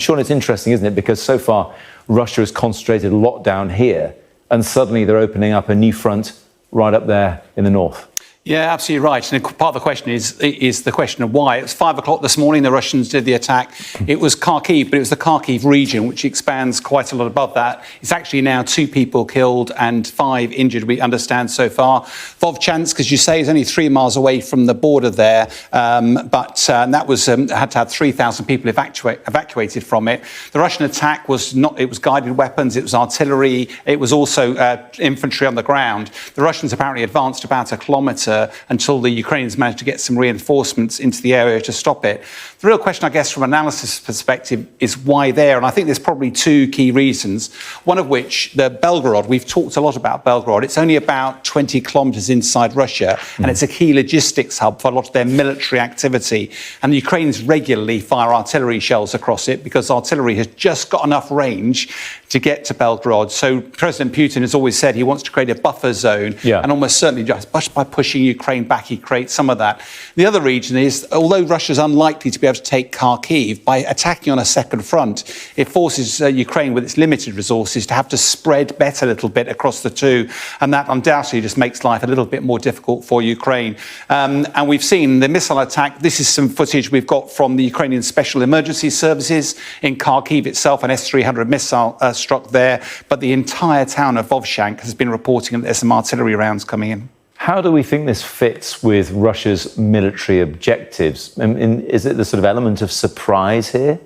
Sean, it's interesting, isn't it? Because so far, Russia has concentrated a lot down here, and suddenly they're opening up a new front right up there in the north. Yeah, absolutely right. And part of the question is the question of why. It was 5 o'clock this morning, the Russians did the attack. It was Kharkiv, but it was the Kharkiv region, which expands quite a lot above that. It's actually now 2 people killed and 5 injured, we understand so far. Vovchansk, as you say, is only 3 miles away from the border there, but that was had to have 3,000 people evacuated from it. The Russian attack was not, it was guided weapons, it was artillery, it was also infantry on the ground. The Russians apparently advanced about a kilometre until the Ukrainians managed to get some reinforcements into the area to stop it. The real question, I guess, from an analysis perspective is why there? And I think there's probably 2 key reasons, one of which, the Belgorod, we've talked a lot about Belgorod. It's only about 20 kilometres inside Russia, and it's a key logistics hub for a lot of their military activity. And the Ukrainians regularly fire artillery shells across it because artillery has just got enough range to get to Belgorod. So President Putin has always said he wants to create a buffer zone, and almost certainly just by pushing Ukraine back, he creates some of that. The other region is, although Russia's unlikely to be able to take Kharkiv, by attacking on a second front, it forces Ukraine, with its limited resources, to have to spread bet a little bit across the 2, and that undoubtedly just makes life a little bit more difficult for Ukraine. And we've seen the missile attack. This is some footage we've got from the Ukrainian Special Emergency Services in Kharkiv itself. An S-300 missile struck there, but the entire town of Vovchansk has been reporting that there's some artillery rounds coming in. How do we think this fits with Russia's military objectives? Is it the sort of element of surprise here?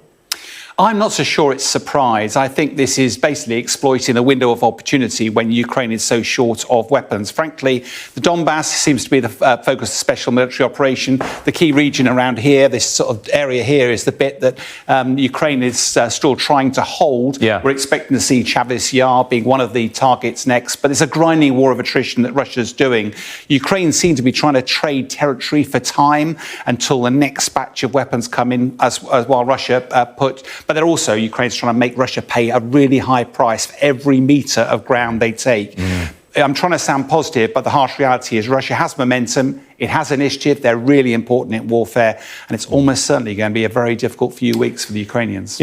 I'm not so sure it's surprise. I think this is basically exploiting a window of opportunity when Ukraine is so short of weapons. Frankly, the Donbass seems to be the focus of the special military operation. The key region around here, this sort of area here, is the bit that Ukraine is still trying to hold. We're expecting to see Chavez Yar being one of the targets next, but it's a grinding war of attrition that Russia's doing. Ukraine seem to be trying to trade territory for time until the next batch of weapons come in, as while Russia but they're also, Ukraine's trying to make Russia pay a really high price for every metre of ground they take. I'm trying to sound positive, but the harsh reality is Russia has momentum, it has initiative, they're really important in warfare, and it's almost certainly going to be a very difficult few weeks for the Ukrainians.